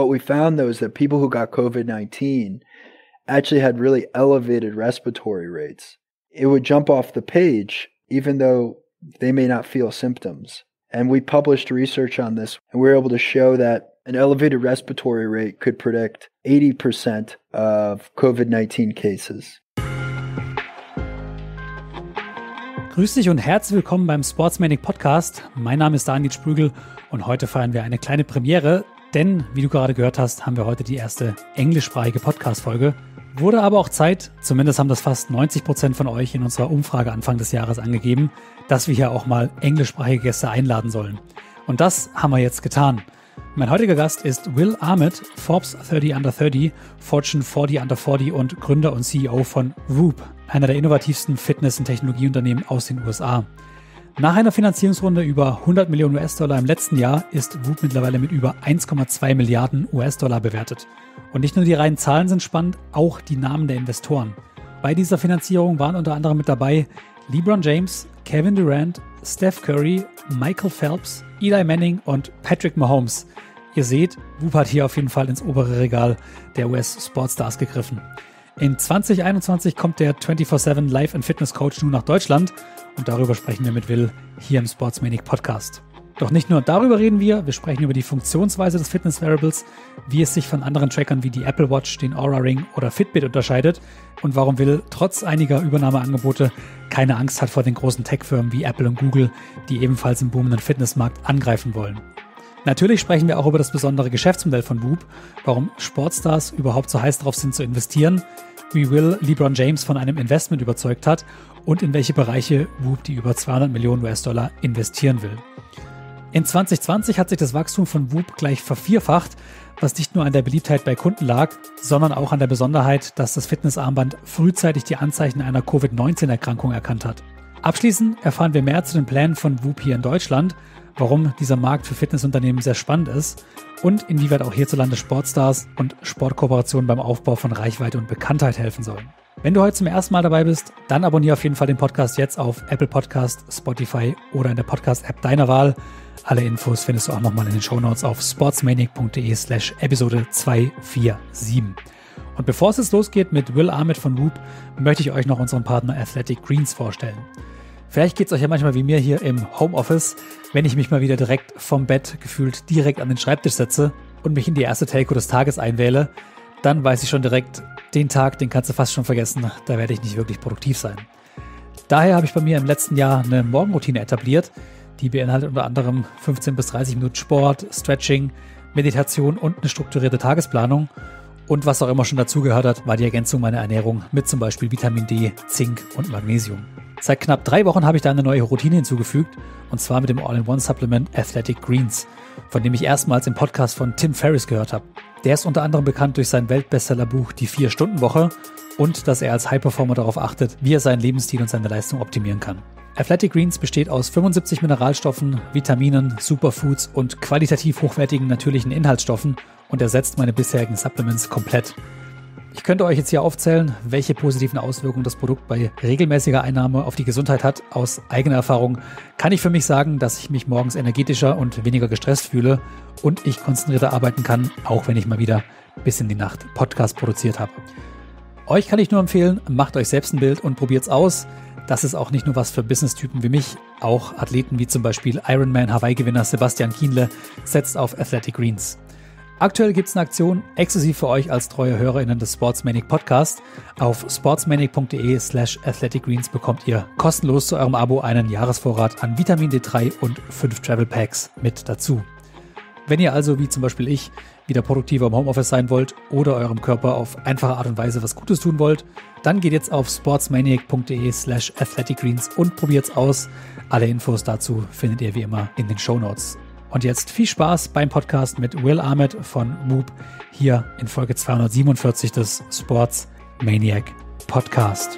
What we found, though, is that people who got COVID-19 actually had really elevated respiratory rates. It would jump off the page, even though they may not feel symptoms. And we published research on this, and we were able to show that an elevated respiratory rate could predict 80% of COVID-19 cases. Grüß dich und herzlich willkommen beim Sports Maniac Podcast. Mein Name ist Daniel Sprügel und heute feiern wir eine kleine Premiere, denn, wie du gerade gehört hast, haben wir heute die erste englischsprachige Podcast-Folge. Wurde aber auch Zeit, zumindest haben das fast 90% von euch in unserer Umfrage Anfang des Jahres angegeben, dass wir hier auch mal englischsprachige Gäste einladen sollen. Und das haben wir jetzt getan. Mein heutiger Gast ist Will Ahmed, Forbes 30 Under 30, Fortune 40 Under 40 und Gründer und CEO von WHOOP, einer der innovativsten Fitness- und Technologieunternehmen aus den USA. Nach einer Finanzierungsrunde über 100 Millionen US-Dollar im letzten Jahr ist WHOOP mittlerweile mit über 1,2 Milliarden US-Dollar bewertet. Und nicht nur die reinen Zahlen sind spannend, auch die Namen der Investoren. Bei dieser Finanzierung waren unter anderem mit dabei LeBron James, Kevin Durant, Steph Curry, Michael Phelps, Eli Manning und Patrick Mahomes. Ihr seht, WHOOP hat hier auf jeden Fall ins obere Regal der US-Sportstars gegriffen. In 2021 kommt der 24/7 Life- and Fitness Coach nun nach Deutschland und darüber sprechen wir mit Will hier im Sports Maniac Podcast. Doch nicht nur darüber reden wir sprechen über die Funktionsweise des Fitness-Wearables, wie es sich von anderen Trackern wie die Apple Watch, den Oura Ring oder Fitbit unterscheidet und warum Will trotz einiger Übernahmeangebote keine Angst hat vor den großen Tech-Firmen wie Apple und Google, die ebenfalls im boomenden Fitnessmarkt angreifen wollen. Natürlich sprechen wir auch über das besondere Geschäftsmodell von WHOOP, warum Sportstars überhaupt so heiß drauf sind zu investieren, wie Will LeBron James von einem Investment überzeugt hat und in welche Bereiche WHOOP die über 200 Millionen US-Dollar investieren will. In 2020 hat sich das Wachstum von WHOOP gleich vervierfacht, was nicht nur an der Beliebtheit bei Kunden lag, sondern auch an der Besonderheit, dass das Fitnessarmband frühzeitig die Anzeichen einer Covid-19-Erkrankung erkannt hat. Abschließend erfahren wir mehr zu den Plänen von WHOOP hier in Deutschland, warum dieser Markt für Fitnessunternehmen sehr spannend ist und inwieweit auch hierzulande Sportstars und Sportkooperationen beim Aufbau von Reichweite und Bekanntheit helfen sollen. Wenn du heute zum ersten Mal dabei bist, dann abonniere auf jeden Fall den Podcast jetzt auf Apple Podcast, Spotify oder in der Podcast-App deiner Wahl. Alle Infos findest du auch nochmal in den Shownotes auf sportsmaniac.de/Episode 247. Und bevor es jetzt losgeht mit Will Ahmed von WHOOP, möchte ich euch noch unseren Partner Athletic Greens vorstellen. Vielleicht geht es euch ja manchmal wie mir hier im Homeoffice, wenn ich mich mal wieder direkt vom Bett gefühlt direkt an den Schreibtisch setze und mich in die erste Telco des Tages einwähle, dann weiß ich schon direkt, den Tag, den kannst du fast schon vergessen, da werde ich nicht wirklich produktiv sein. Daher habe ich bei mir im letzten Jahr eine Morgenroutine etabliert, die beinhaltet unter anderem 15 bis 30 Minuten Sport, Stretching, Meditation und eine strukturierte Tagesplanung. Und was auch immer schon dazugehört hat, war die Ergänzung meiner Ernährung mit zum Beispiel Vitamin D, Zink und Magnesium. Seit knapp 3 Wochen habe ich da eine neue Routine hinzugefügt, und zwar mit dem All-in-One-Supplement Athletic Greens, von dem ich erstmals im Podcast von Tim Ferriss gehört habe. Der ist unter anderem bekannt durch sein Weltbestsellerbuch Die 4-Stunden-Woche und dass er als High-Performer darauf achtet, wie er seinen Lebensstil und seine Leistung optimieren kann. Athletic Greens besteht aus 75 Mineralstoffen, Vitaminen, Superfoods und qualitativ hochwertigen natürlichen Inhaltsstoffen und ersetzt meine bisherigen Supplements komplett. Ich könnte euch jetzt hier aufzählen, welche positiven Auswirkungen das Produkt bei regelmäßiger Einnahme auf die Gesundheit hat. Aus eigener Erfahrung kann ich für mich sagen, dass ich mich morgens energetischer und weniger gestresst fühle und ich konzentrierter arbeiten kann, auch wenn ich mal wieder bis in die Nacht Podcast produziert habe. Euch kann ich nur empfehlen, macht euch selbst ein Bild und probiert's aus. Das ist auch nicht nur was für Business-Typen wie mich, auch Athleten wie zum Beispiel Ironman-Hawaii-Gewinner Sebastian Kienle setzt auf Athletic Greens. Aktuell gibt es eine Aktion exklusiv für euch als treue HörerInnen des Sports Maniac Podcast. Auf sportsmaniac.de/athleticgreens bekommt ihr kostenlos zu eurem Abo einen Jahresvorrat an Vitamin D3 und 5 Travel Packs mit dazu. Wenn ihr also, wie zum Beispiel ich, wieder produktiver im Homeoffice sein wollt oder eurem Körper auf einfache Art und Weise was Gutes tun wollt, dann geht jetzt auf sportsmaniac.de/athleticgreens und probiert's aus. Alle Infos dazu findet ihr wie immer in den Shownotes. Und jetzt viel Spaß beim Podcast mit Will Ahmed von WHOOP hier in Folge 247 des Sports Maniac Podcast.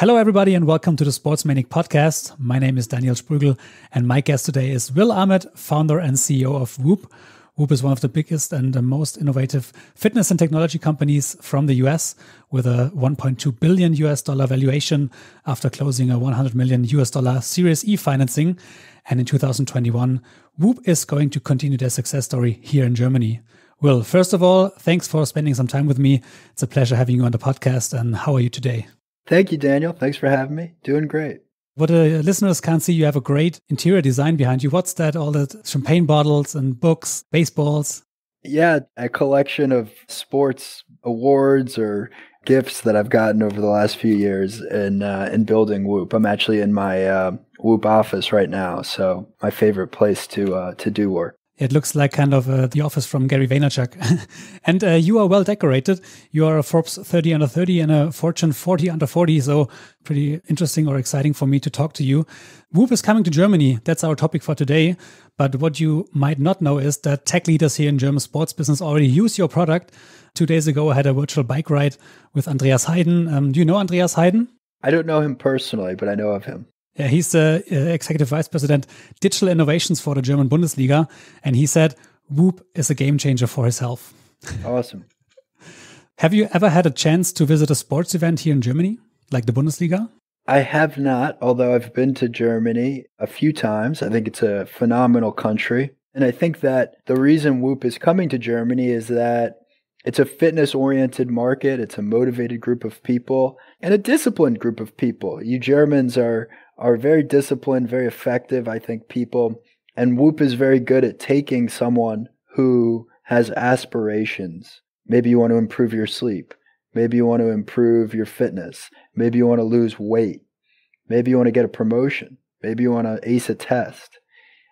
Hello, everybody, and welcome to the Sports Maniac Podcast. My name is Daniel Sprügel, and my guest today is Will Ahmed, founder and CEO of WHOOP. WHOOP is one of the biggest and the most innovative fitness and technology companies from the US with a $1.2 billion valuation after closing a $100 million Series E financing. And in 2021, WHOOP is going to continue their success story here in Germany. Will, first of all, thanks for spending some time with me. It's a pleasure having you on the podcast. And how are you today? Thank you, Daniel. Thanks for having me. Doing great. What the listeners can't see, you have a great interior design behind you. What's that? All the champagne bottles and books, baseballs? Yeah, a collection of sports awards or gifts that I've gotten over the last few years in building WHOOP. I'm actually in my WHOOP office right now, so my favorite place to do work. It looks like kind of the office from Gary Vaynerchuk. And you are well decorated. You are a Forbes 30 under 30 and a Fortune 40 under 40. So pretty interesting or exciting for me to talk to you. WHOOP is coming to Germany. That's our topic for today. But what you might not know is that tech leaders here in German sports business already use your product. 2 days ago, I had a virtual bike ride with Andreas Heiden. Do you know Andreas Heiden? I don't know him personally, but I know of him. Yeah, he's the Executive Vice President, Digital Innovations for the German Bundesliga. And he said, WHOOP is a game changer for his health. Awesome. Have you ever had a chance to visit a sports event here in Germany, like the Bundesliga? I have not, although I've been to Germany a few times. I think it's a phenomenal country. And I think that the reason WHOOP is coming to Germany is that it's a fitness-oriented market. It's a motivated group of people and a disciplined group of people. You Germans are very disciplined, very effective, I think, people. And WHOOP is very good at taking someone who has aspirations. Maybe you want to improve your sleep. Maybe you want to improve your fitness. Maybe you want to lose weight. Maybe you want to get a promotion. Maybe you want to ace a test.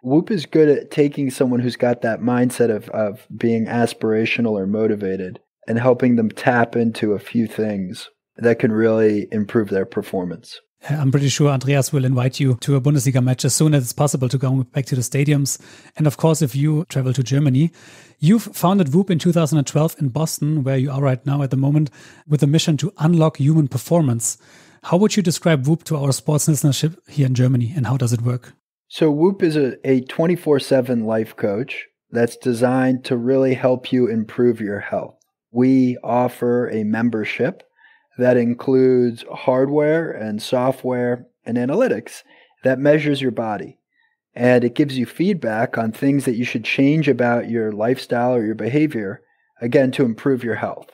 WHOOP is good at taking someone who's got that mindset of being aspirational or motivated and helping them tap into a few things that can really improve their performance. I'm pretty sure Andreas will invite you to a Bundesliga match as soon as it's possible to go back to the stadiums. And of course, if you travel to Germany, you've founded WHOOP in 2012 in Boston, where you are right now at the moment, with a mission to unlock human performance. How would you describe WHOOP to our sports listenership here in Germany, and how does it work? So WHOOP is a 24/7 life coach that's designed to really help you improve your health. We offer a membership that includes hardware and software and analytics that measures your body. And it gives you feedback on things that you should change about your lifestyle or your behavior, again, to improve your health.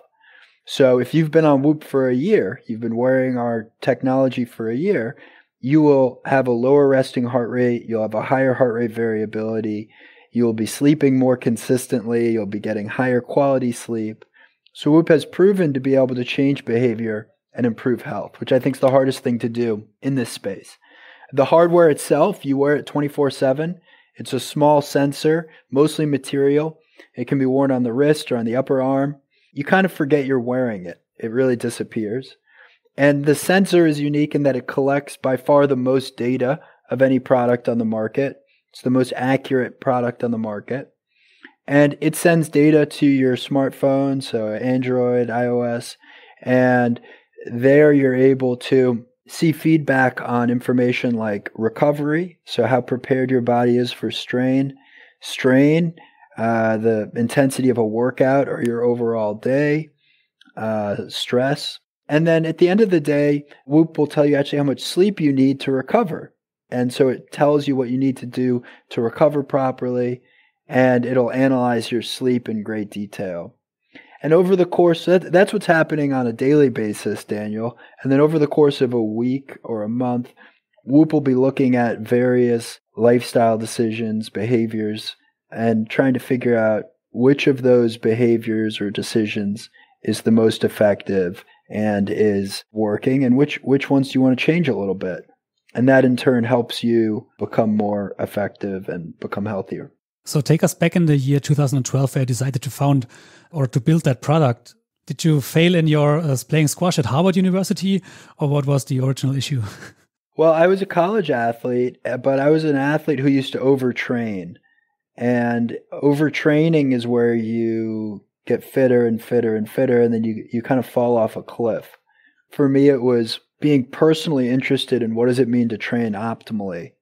So if you've been on WHOOP for a year, you've been wearing our technology for a year, you will have a lower resting heart rate, you'll have a higher heart rate variability, you'll be sleeping more consistently, you'll be getting higher quality sleep. So WHOOP has proven to be able to change behavior and improve health, which I think is the hardest thing to do in this space. The hardware itself, you wear it 24/7. It's a small sensor, mostly material. It can be worn on the wrist or on the upper arm. You kind of forget you're wearing it. It really disappears. And the sensor is unique in that it collects by far the most data of any product on the market. It's the most accurate product on the market. And it sends data to your smartphone, so Android, iOS, and there you're able to see feedback on information like recovery, so how prepared your body is for strain, the intensity of a workout or your overall day, stress. And then at the end of the day, WHOOP will tell you actually how much sleep you need to recover. And so it tells you what you need to do to recover properly, and it'll analyze your sleep in great detail. And over the course, that's what's happening on a daily basis, Daniel. And then over the course of a week or a month, WHOOP will be looking at various lifestyle decisions, behaviors, and trying to figure out which of those behaviors or decisions is the most effective and is working, and which ones do you want to change a little bit. And that in turn helps you become more effective and become healthier. So take us back in the year 2012 where you decided to found or to build that product. Did you fail in your playing squash at Harvard University, or what was the original issue? Well, I was a college athlete, but I was an athlete who used to overtrain. And overtraining is where you get fitter and fitter and fitter, and then you kind of fall off a cliff. For me, it was being personally interested in what does it mean to train optimally.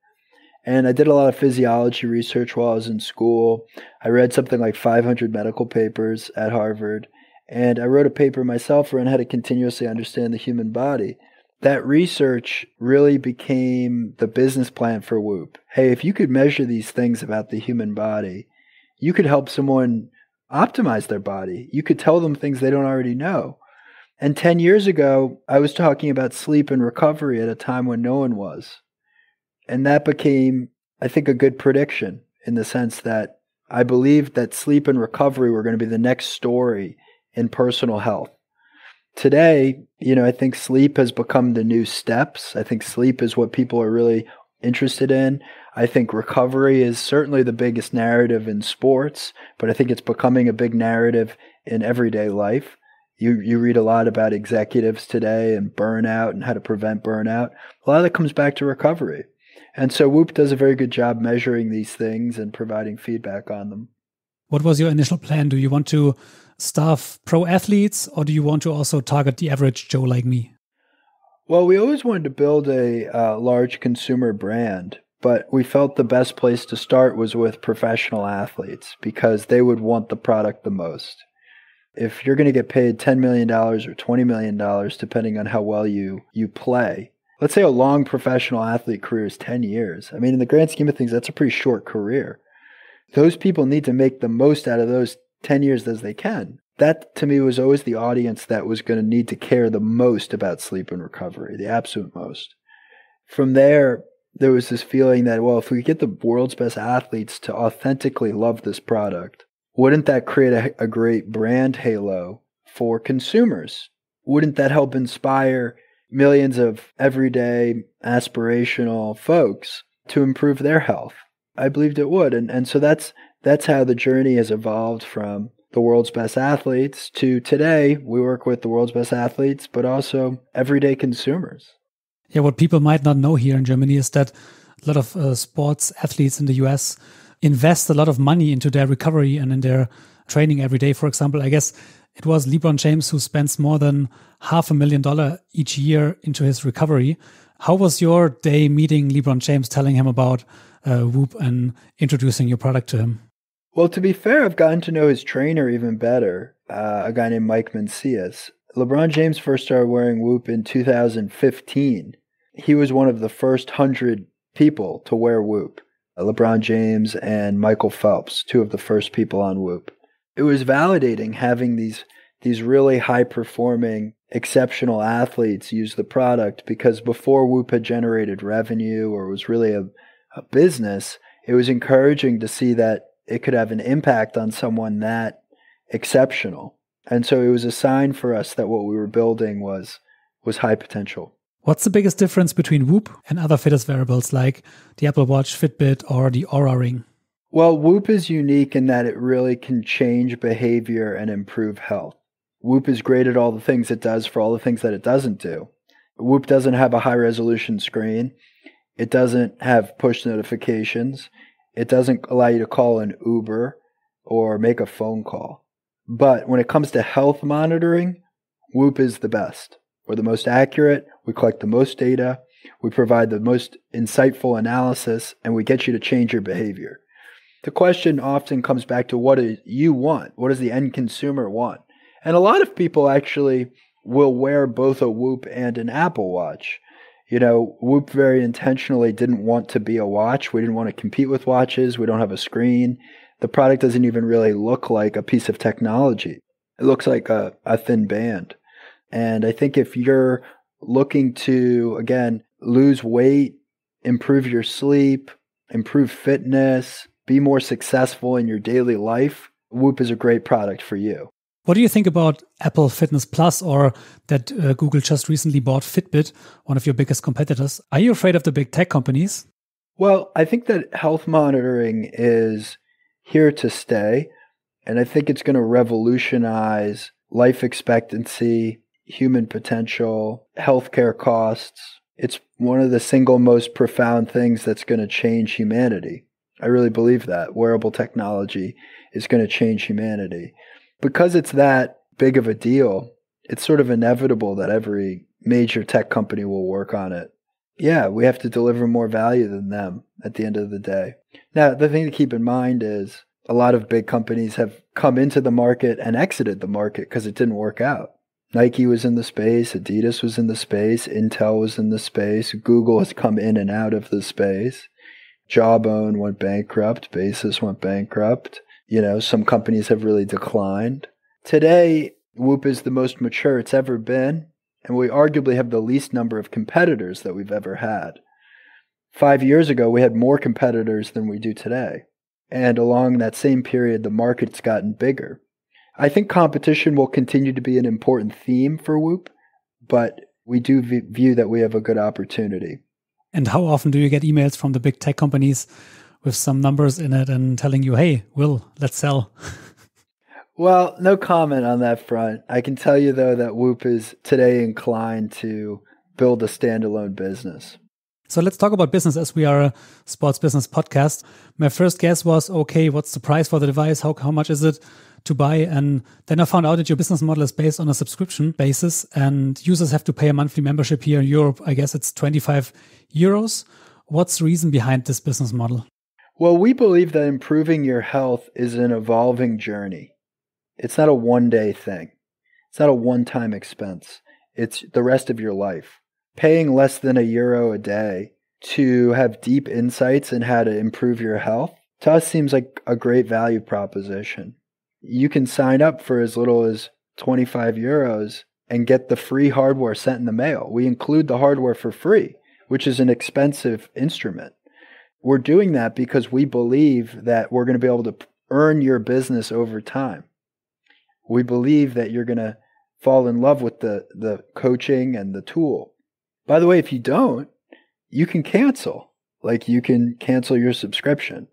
And I did a lot of physiology research while I was in school. I read something like 500 medical papers at Harvard. And I wrote a paper myself around how to continuously understand the human body. That research really became the business plan for WHOOP. Hey, if you could measure these things about the human body, you could help someone optimize their body. You could tell them things they don't already know. And 10 years ago, I was talking about sleep and recovery at a time when no one was. And that became, I think, a good prediction in the sense that I believed that sleep and recovery were going to be the next story in personal health. Today, I think sleep has become the new steps. I think sleep is what people are really interested in. I think recovery is certainly the biggest narrative in sports, but I think it's becoming a big narrative in everyday life. You read a lot about executives today and burnout and how to prevent burnout. A lot of that comes back to recovery. And so WHOOP does a very good job measuring these things and providing feedback on them. What was your initial plan? Do you want to staff pro athletes, or do you want to also target the average Joe like me? Well, we always wanted to build a large consumer brand, but we felt the best place to start was with professional athletes because they would want the product the most. If you're going to get paid $10 million or $20 million, depending on how well you play, let's say a long professional athlete career is 10 years. I mean, in the grand scheme of things, that's a pretty short career. Those people need to make the most out of those 10 years as they can. That, to me, was always the audience that was going to need to care the most about sleep and recovery, the absolute most. From there was this feeling that, well, if we get the world's best athletes to authentically love this product, wouldn't that create a great brand halo for consumers? Wouldn't that help inspire millions of everyday aspirational folks to improve their health? I believed it would. And so that's how the journey has evolved from the world's best athletes to today. We work with the world's best athletes, but also everyday consumers. Yeah, what people might not know here in Germany is that a lot of sports athletes in the US invest a lot of money into their recovery and in their training every day. For example, I guess it was LeBron James who spends more than $500,000 each year into his recovery. How was your day meeting LeBron James, telling him about WHOOP and introducing your product to him? Well, to be fair, I've gotten to know his trainer even better, a guy named Mike Mancias. LeBron James first started wearing WHOOP in 2015. He was one of the first 100 people to wear WHOOP. LeBron James and Michael Phelps, two of the first people on WHOOP. It was validating having these really high-performing, exceptional athletes use the product because before WHOOP had generated revenue or was really a business, it was encouraging to see that it could have an impact on someone that exceptional. And so it was a sign for us that what we were building was high potential. What's the biggest difference between WHOOP and other fitness wearables like the Apple Watch, Fitbit, or the Oura Ring? Well, WHOOP is unique in that it really can change behavior and improve health. WHOOP is great at all the things it does for all the things that it doesn't do. WHOOP doesn't have a high-resolution screen. It doesn't have push notifications. It doesn't allow you to call an Uber or make a phone call. But when it comes to health monitoring, WHOOP is the best. We're the most accurate, we collect the most data, we provide the most insightful analysis, and we get you to change your behavior. The question often comes back to what do you want? What does the end consumer want? And a lot of people actually will wear both a WHOOP and an Apple Watch. WHOOP very intentionally didn't want to be a watch. We didn't want to compete with watches. We don't have a screen. The product doesn't even really look like a piece of technology. It looks like a thin band. And I think if you're looking to, again, lose weight, improve your sleep, improve fitness, be more successful in your daily life, WHOOP is a great product for you. What do you think about Apple Fitness Plus, or that Google just recently bought Fitbit, one of your biggest competitors? Are you afraid of the big tech companies? Well, I think that health monitoring is here to stay, and I think it's going to revolutionize life expectancy, human potential, healthcare costs. It's one of the single most profound things that's going to change humanity. I really believe that. Wearable technology is going to change humanity. Because it's that big of a deal, it's sort of inevitable that every major tech company will work on it. Yeah, we have to deliver more value than them at the end of the day. Now, the thing to keep in mind is a lot of big companies have come into the market and exited the market because it didn't work out. Nike was in the space, Adidas was in the space, Intel was in the space, Google has come in and out of the space. Jawbone went bankrupt, Basis went bankrupt. Some companies have really declined. Today, WHOOP is the most mature it's ever been, and we arguably have the least number of competitors that we've ever had. 5 years ago, we had more competitors than we do today. And along that same period, the market's gotten bigger. I think competition will continue to be an important theme for WHOOP, but we do view that we have a good opportunity. And how often do you get emails from the big tech companies with some numbers in it and telling you, hey, Will, let's sell? Well, no comment on that front. I can tell you, though, that WHOOP is today inclined to build a standalone business. So let's talk about business, as we are a sports business podcast. My first guess was, okay, what's the price for the device? How much is it to buy? And then I found out that your business model is based on a subscription basis and users have to pay a monthly membership here in Europe. I guess it's 25 euros. What's the reason behind this business model? Well, we believe that improving your health is an evolving journey. It's not a one-day thing. It's not a one-time expense. It's the rest of your life. Paying less than €1 a day to have deep insights in how to improve your health, to us seems like a great value proposition. You can sign up for as little as 25 euros and get the free hardware sent in the mail. We include the hardware for free, which is an expensive instrument. We're doing that because we believe that we're going to be able to earn your business over time. We believe that you're going to fall in love with the coaching and the tool. By the way, if you don't, you can cancel. Like, you can cancel your subscription.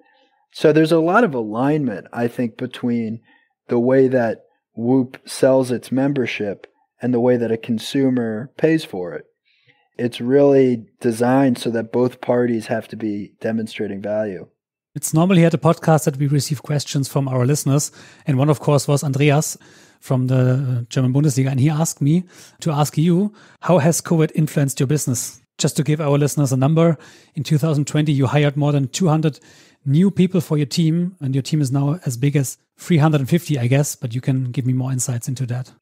So there's a lot of alignment, I think, between the way that WHOOP sells its membership and the way that a consumer pays for it. It's really designed so that both parties have to be demonstrating value. It's normally at a podcast that we receive questions from our listeners. And one, of course, was Andreas from the German Bundesliga. And he asked me to ask you, how has COVID influenced your business? Just to give our listeners a number, in 2020, you hired more than 200 new people for your team. And your team is now as big as 350, I guess. But you can give me more insights into that.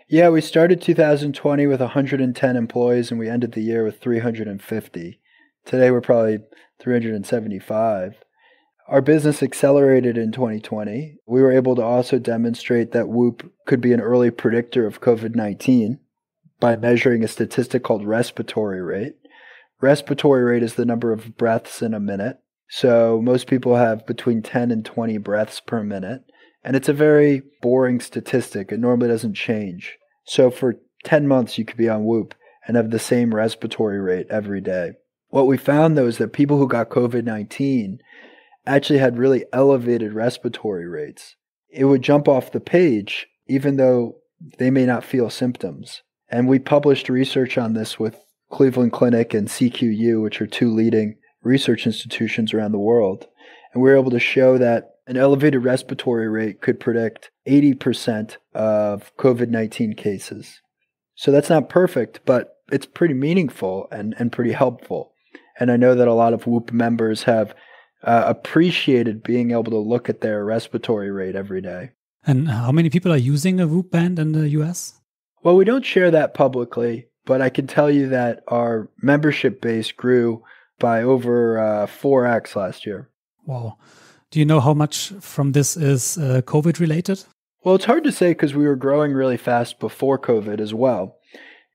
Yeah, we started 2020 with 110 employees and we ended the year with 350. Today, we're probably 375. Our business accelerated in 2020. We were able to also demonstrate that WHOOP could be an early predictor of COVID-19 by measuring a statistic called respiratory rate. Respiratory rate is the number of breaths in a minute. So most people have between 10 and 20 breaths per minute. And it's a very boring statistic. It normally doesn't change. So for 10 months, you could be on WHOOP and have the same respiratory rate every day. What we found, though, is that people who got COVID-19 actually had really elevated respiratory rates. It would jump off the page even though they may not feel symptoms. And we published research on this with Cleveland Clinic and CQU, which are two leading research institutions around the world. And we were able to show that an elevated respiratory rate could predict 80% of COVID-19 cases. So that's not perfect, but it's pretty meaningful and pretty helpful. And I know that a lot of WHOOP members have appreciated being able to look at their respiratory rate every day. And how many people are using a WHOOP band in the US? Well, we don't share that publicly, but I can tell you that our membership base grew by over 4x last year. Wow. Do you know how much from this is COVID related? Well, it's hard to say because we were growing really fast before COVID as well.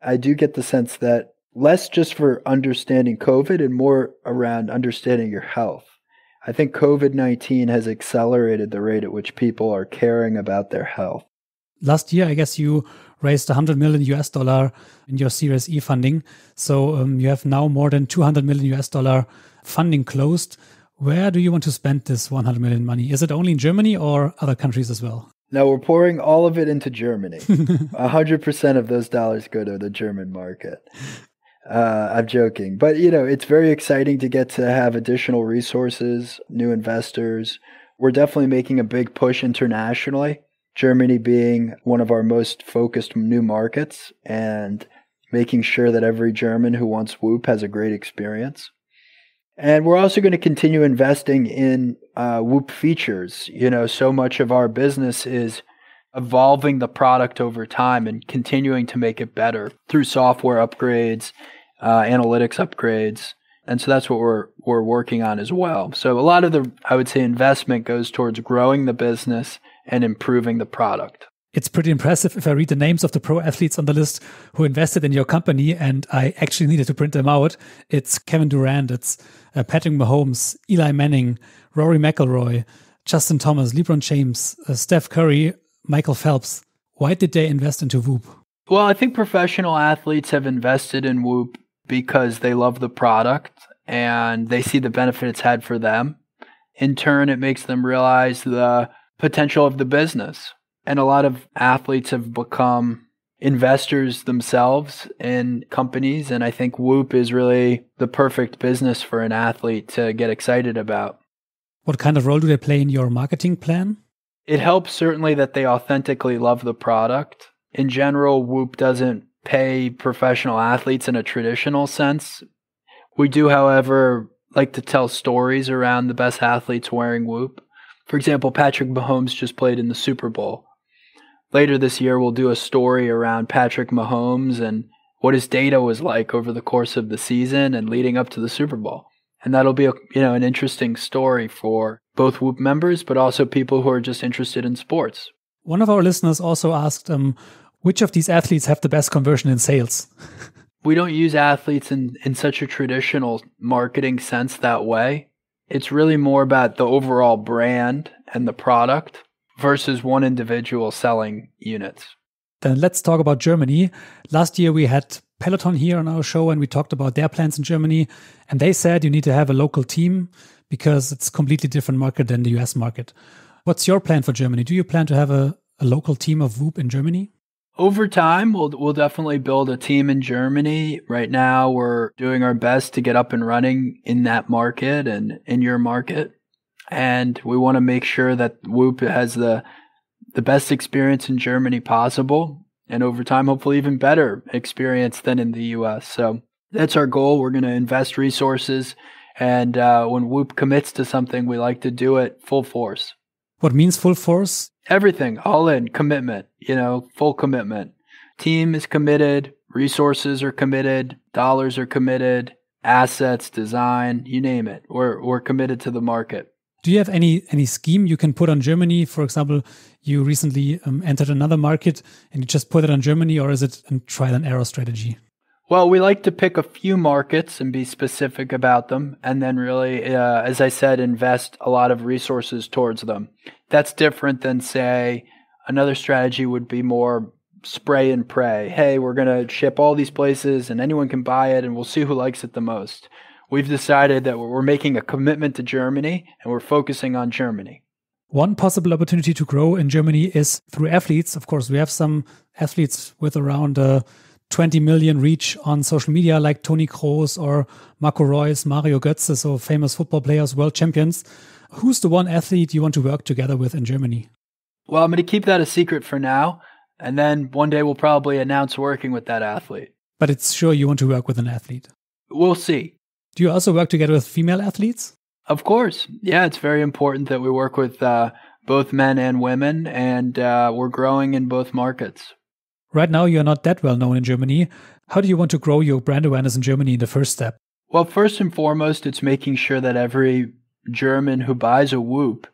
I do get the sense that less just for understanding COVID and more around understanding your health. I think COVID-19 has accelerated the rate at which people are caring about their health. Last year, I guess you raised $100 million in your Series E funding. So you have now more than $200 million funding closed. Where do you want to spend this $100 million money? Is it only in Germany or other countries as well? No, we're pouring all of it into Germany. 100% of those dollars go to the German market. I'm joking. But, it's very exciting to get to have additional resources, new investors. We're definitely making a big push internationally, Germany being one of our most focused new markets. And making sure that every German who wants WHOOP has a great experience. And we're also going to continue investing in WHOOP features. So much of our business is evolving the product over time and continuing to make it better through software upgrades, analytics upgrades. And so that's what we're working on as well. So a lot of the, I would say, investment goes towards growing the business and improving the product. It's pretty impressive if I read the names of the pro athletes on the list who invested in your company, and I actually needed to print them out. It's Kevin Durant, it's Patrick Mahomes, Eli Manning, Rory McIlroy, Justin Thomas, LeBron James, Steph Curry, Michael Phelps. Why did they invest into WHOOP? Well, I think professional athletes have invested in WHOOP because they love the product and they see the benefit it's had for them. In turn, it makes them realize the potential of the business. And a lot of athletes have become investors themselves in companies. And I think WHOOP is really the perfect business for an athlete to get excited about. What kind of role do they play in your marketing plan? It helps certainly that they authentically love the product. In general, WHOOP doesn't pay professional athletes in a traditional sense. We do, however, like to tell stories around the best athletes wearing WHOOP. For example, Patrick Mahomes just played in the Super Bowl. Later this year, we'll do a story around Patrick Mahomes and what his data was like over the course of the season and leading up to the Super Bowl. And that'll be an interesting story for both WHOOP members, but also people who are just interested in sports. One of our listeners also asked, which of these athletes have the best conversion in sales? We don't use athletes in such a traditional marketing sense that way. It's really more about the overall brand and the product versus one individual selling units. Then let's talk about Germany. Last year we had Peloton here on our show and we talked about their plans in Germany. And they said you need to have a local team because it's a completely different market than the US market. What's your plan for Germany? Do you plan to have a local team of WHOOP in Germany? Over time, we'll definitely build a team in Germany. Right now, we're doing our best to get up and running in that market and in your market. And we want to make sure that WHOOP has the best experience in Germany possible. And over time, hopefully even better experience than in the US. So that's our goal. We're going to invest resources. And when WHOOP commits to something, we like to do it full force. What means full force? Everything, all in, commitment, full commitment. Team is committed, resources are committed, dollars are committed, assets, design, you name it. We're committed to the market. Do you have any scheme you can put on Germany? For example, you recently entered another market and you just put it on Germany, or is it a trial and error strategy? Well, we like to pick a few markets and be specific about them, and then really, as I said, invest a lot of resources towards them. That's different than, say, another strategy would be more spray and pray. Hey, we're going to ship all these places and anyone can buy it and we'll see who likes it the most. We've decided that we're making a commitment to Germany and we're focusing on Germany. One possible opportunity to grow in Germany is through athletes. Of course, we have some athletes with around 20 million reach on social media, like Toni Kroos or Marco Reus, Mario Götze, so famous football players, world champions. Who's the one athlete you want to work together with in Germany? Well, I'm going to keep that a secret for now. And then one day we'll probably announce working with that athlete. But it's sure you want to work with an athlete. We'll see. Do you also work together with female athletes? Of course. Yeah, it's very important that we work with both men and women, and we're growing in both markets. Right now, you're not that well known in Germany. How do you want to grow your brand awareness in Germany in the first step? Well, first and foremost, it's making sure that every German who buys a WHOOP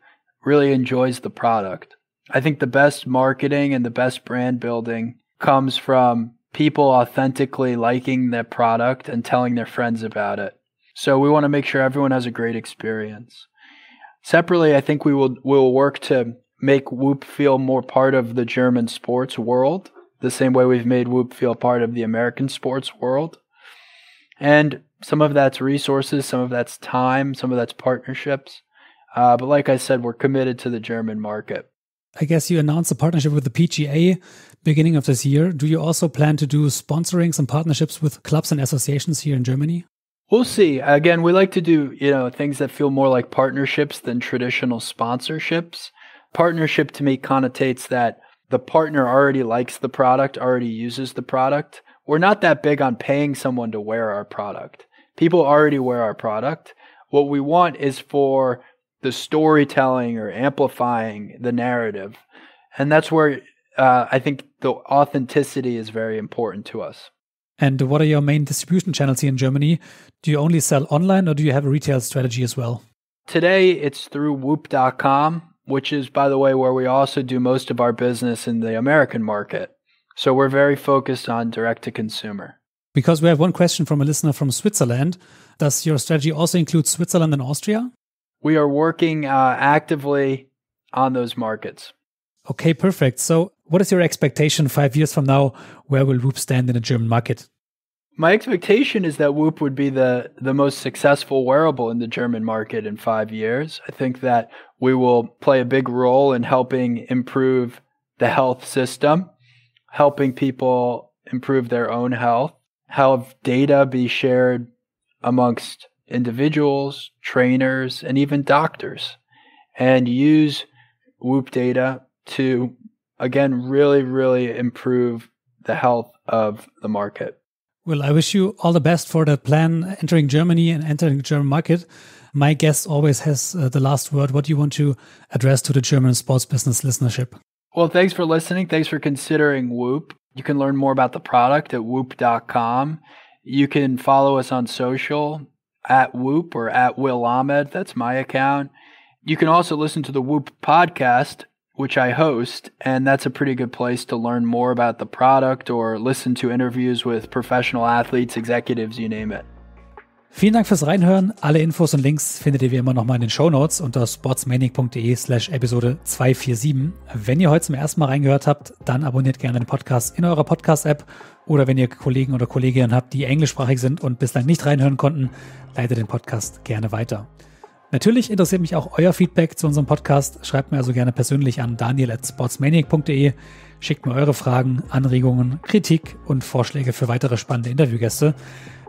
really enjoys the product. I think the best marketing and the best brand building comes from people authentically liking their product and telling their friends about it. So we want to make sure everyone has a great experience. Separately, I think we'll work to make WHOOP feel more part of the German sports world, the same way we've made WHOOP feel part of the American sports world. And some of that's resources, some of that's time, some of that's partnerships. But like I said, we're committed to the German market. I guess you announced a partnership with the PGA beginning of this year. Do you also plan to do sponsoring some partnerships with clubs and associations here in Germany? We'll see. Again, we like to do, things that feel more like partnerships than traditional sponsorships. Partnership to me connotates that the partner already likes the product, already uses the product. we're not that big on paying someone to wear our product. People already wear our product. What we want is for the storytelling or amplifying the narrative. And that's where I think the authenticity is very important to us. And what are your main distribution channels here in Germany? Do you only sell online or do you have a retail strategy as well? Today, it's through WHOOP.com, which is, by the way, where we also do most of our business in the American market. So we're very focused on direct-to-consumer. Because we have one question from a listener from Switzerland. Does your strategy also include Switzerland and Austria? We are working actively on those markets. Okay, perfect. So what is your expectation 5 years from now? Where will WHOOP stand in the German market? My expectation is that WHOOP would be the most successful wearable in the German market in 5 years. I think that we will play a big role in helping improve the health system, helping people improve their own health, have data be shared amongst individuals, trainers, and even doctors, and use WHOOP data to, again, really, really improve the health of the market. Well, I wish you all the best for that plan entering Germany and entering the German market. My guest always has the last word. What do you want to address to the German sports business listenership? Well, thanks for listening. Thanks for considering WHOOP. You can learn more about the product at whoop.com. You can follow us on social at WHOOP or at Will Ahmed. That's my account. You can also listen to the WHOOP podcast, which I host, and that's a pretty good place to learn more about the product or listen to interviews with professional athletes, executives, you name it. Vielen Dank fürs Reinhören. Alle Infos und Links findet ihr wie immer nochmal in den Shownotes unter sportsmaniac.de/Episode 247. Wenn ihr heute zum ersten Mal reingehört habt, dann abonniert gerne den Podcast in eurer Podcast-App oder wenn ihr Kollegen oder Kolleginnen habt, die englischsprachig sind und bislang nicht reinhören konnten, leitet den Podcast gerne weiter. Natürlich interessiert mich auch euer Feedback zu unserem Podcast. Schreibt mir also gerne persönlich an daniel@sportsmaniac.de. Schickt mir eure Fragen, Anregungen, Kritik und Vorschläge für weitere spannende Interviewgäste.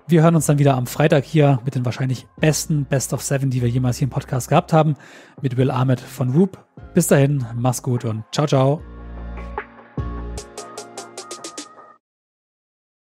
Wir hören uns dann wieder am Freitag hier mit den wahrscheinlich besten Best of 7, die wir jemals hier im Podcast gehabt haben, mit Will Ahmed von WHOOP. Bis dahin, mach's gut und ciao, ciao.